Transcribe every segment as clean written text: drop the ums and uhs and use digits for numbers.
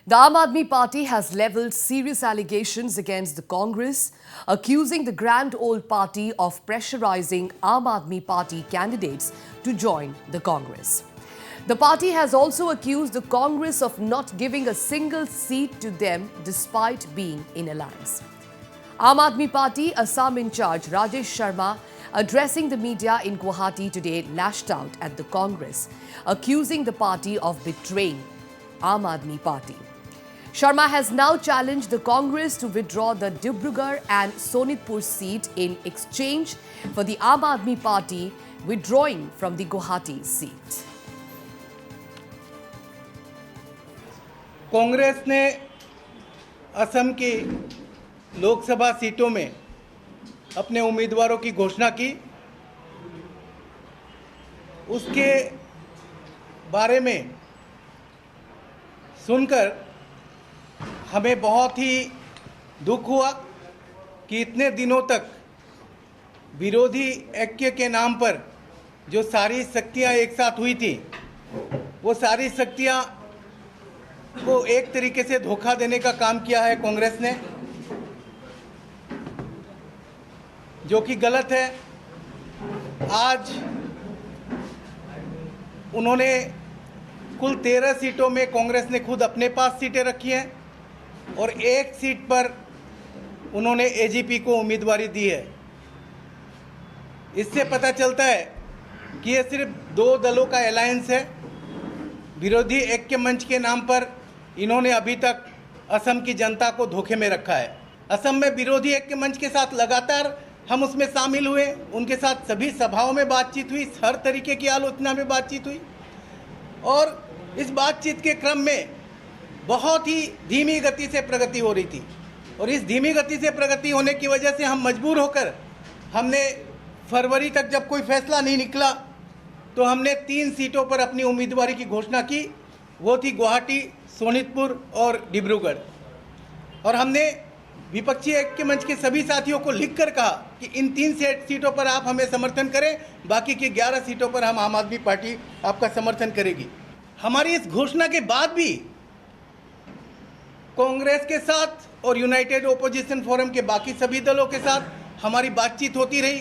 The Aam Aadmi Party has levelled serious allegations against the Congress, accusing the grand old party of pressurizing Aam Aadmi Party candidates to join the Congress. The party has also accused the Congress of not giving a single seat to them despite being in alliance. Aam Aadmi Party Assam in charge Rajesh Sharma, addressing the media in Guwahati today, lashed out at the Congress, accusing the party of betraying Aam Aadmi Party. Sharma has now challenged the Congress to withdraw the Dibrugarh and Sonitpur seat in exchange for the Aam Aadmi Party withdrawing from the Guwahati seat. Congress ने असम की लोकसभा सीटों में अपने उम्मीदवारों की घोषणा की। उसके बारे में सुनकर हमें बहुत ही दुख हुआ कि इतने दिनों तक विरोधी ऐक्य के नाम पर जो सारी शक्तियां एक साथ हुई थी, वो सारी शक्तियां को एक तरीके से धोखा देने का काम किया है कांग्रेस ने, जो कि गलत है। आज उन्होंने कुल 13 सीटों में कांग्रेस ने खुद अपने पास सीटें रखी हैं और एक सीट पर उन्होंने एजीपी को उम्मीदवारी दी है। इससे पता चलता है कि ये सिर्फ दो दलों का अलायंस है। विरोधी ऐक्य मंच के नाम पर इन्होंने अभी तक असम की जनता को धोखे में रखा है। असम में विरोधी ऐक्य मंच के साथ लगातार हम उसमें शामिल हुए, उनके साथ सभी सभाओं में बातचीत हुई, हर तरीके की आलोचना में बातचीत हुई और इस बातचीत के क्रम में बहुत ही धीमी गति से प्रगति हो रही थी और इस धीमी गति से प्रगति होने की वजह से हम मजबूर होकर हमने फरवरी तक जब कोई फैसला नहीं निकला तो हमने 3 सीटों पर अपनी उम्मीदवारी की घोषणा की। वो थी गुवाहाटी, सोनितपुर और डिब्रूगढ़। और हमने विपक्षी ऐक्य मंच के सभी साथियों को लिखकर कहा कि इन 3 सीटों पर आप हमें समर्थन करें, बाकी की 11 सीटों पर हम आम आदमी पार्टी आपका समर्थन करेगी। हमारी इस घोषणा के बाद भी कांग्रेस के साथ और यूनाइटेड ओपोजिशन फोरम के बाकी सभी दलों के साथ हमारी बातचीत होती रही।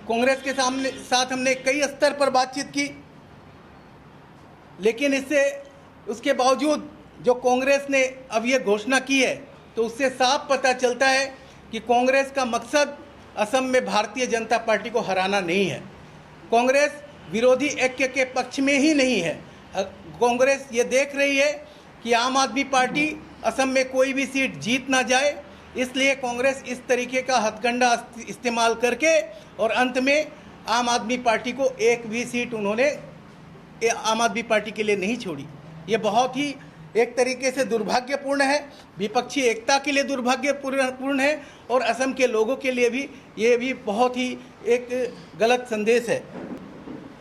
कांग्रेस के साथ हमने कई स्तर पर बातचीत की, लेकिन उसके बावजूद जो कांग्रेस ने अब ये घोषणा की है तो उससे साफ पता चलता है कि कांग्रेस का मकसद असम में भारतीय जनता पार्टी को हराना नहीं है। कांग्रेस विरोधी ऐक्य के पक्ष में ही नहीं है। कांग्रेस ये देख रही है कि आम आदमी पार्टी असम में कोई भी सीट जीत ना जाए, इसलिए कांग्रेस इस तरीके का हथकंडा इस्तेमाल करके और अंत में आम आदमी पार्टी को एक भी सीट उन्होंने आम आदमी पार्टी के लिए नहीं छोड़ी। ये बहुत ही एक तरीके से दुर्भाग्यपूर्ण है, विपक्षी एकता के लिए दुर्भाग्यपूर्ण है और असम के लोगों के लिए भी ये भी बहुत ही एक गलत संदेश है।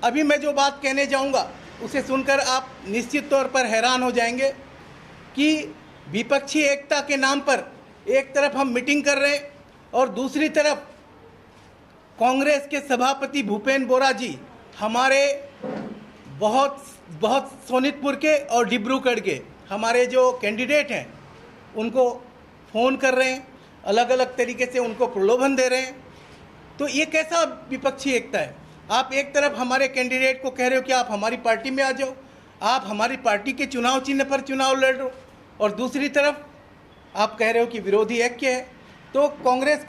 अभी मैं जो बात कहने जाऊंगा उसे सुनकर आप निश्चित तौर पर हैरान हो जाएंगे कि विपक्षी एकता के नाम पर एक तरफ हम मीटिंग कर रहे हैं और दूसरी तरफ कांग्रेस के सभापति भूपेन बोरा जी हमारे बहुत सोनितपुर के और डिब्रूगढ़ के हमारे जो कैंडिडेट हैं उनको फ़ोन कर रहे हैं, अलग अलग तरीके से उनको प्रलोभन दे रहे हैं। तो ये कैसा विपक्षी एकता है? आप एक तरफ हमारे कैंडिडेट को कह रहे हो कि आप हमारी पार्टी में आ जाओ, आप हमारी पार्टी के चुनाव चिन्ह पर चुनाव लड़ रहे हो, और दूसरी तरफ आप कह रहे हो कि विरोधी ऐक्य है। तो कांग्रेस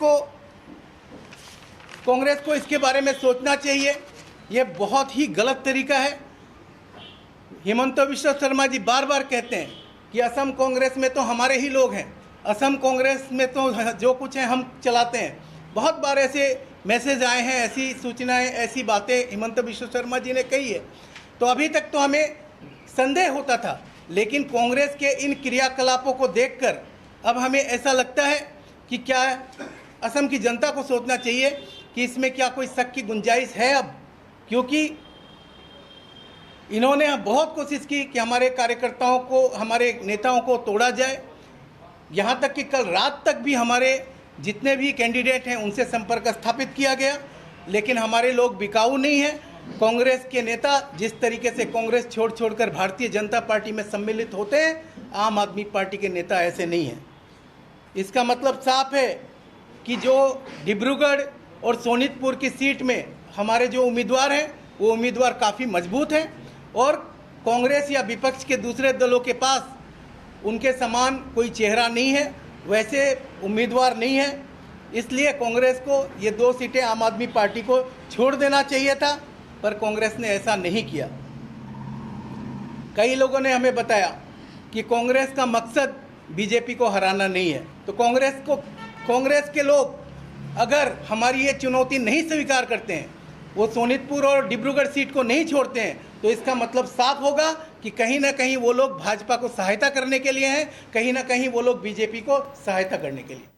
को इसके बारे में सोचना चाहिए। ये बहुत ही गलत तरीका है। हिमंत बिश्व शर्मा जी बार बार कहते हैं कि असम कांग्रेस में तो हमारे ही लोग हैं, असम कांग्रेस में तो जो कुछ है हम चलाते हैं। बहुत बार ऐसे मैसेज आए हैं, ऐसी सूचनाएं, ऐसी बातें हिमंत बिश्व शर्मा जी ने कही है। तो अभी तक तो हमें संदेह होता था, लेकिन कांग्रेस के इन क्रियाकलापों को देखकर अब हमें ऐसा लगता है कि क्या असम की जनता को सोचना चाहिए कि इसमें क्या कोई शक की गुंजाइश है अब, क्योंकि इन्होंने बहुत कोशिश की कि हमारे कार्यकर्ताओं को, हमारे नेताओं को तोड़ा जाए। यहाँ तक कि कल रात तक भी हमारे जितने भी कैंडिडेट हैं उनसे संपर्क स्थापित किया गया, लेकिन हमारे लोग बिकाऊ नहीं हैं। कांग्रेस के नेता जिस तरीके से कांग्रेस छोड़कर भारतीय जनता पार्टी में सम्मिलित होते हैं, आम आदमी पार्टी के नेता ऐसे नहीं हैं। इसका मतलब साफ है कि जो डिब्रूगढ़ और सोनितपुर की सीट में हमारे जो उम्मीदवार हैं वो उम्मीदवार काफ़ी मजबूत हैं और कांग्रेस या विपक्ष के दूसरे दलों के पास उनके समान कोई चेहरा नहीं है, वैसे उम्मीदवार नहीं है। इसलिए कांग्रेस को ये 2 सीटें आम आदमी पार्टी को छोड़ देना चाहिए था, पर कांग्रेस ने ऐसा नहीं किया। कई लोगों ने हमें बताया कि कांग्रेस का मकसद बीजेपी को हराना नहीं है। तो कांग्रेस के लोग अगर हमारी ये चुनौती नहीं स्वीकार करते हैं, वो सोनितपुर और डिब्रूगढ़ सीट को नहीं छोड़ते हैं, तो इसका मतलब साफ होगा कि कहीं ना कहीं वो लोग भाजपा को सहायता करने के लिए हैं, कहीं ना कहीं वो लोग बीजेपी को सहायता करने के लिए।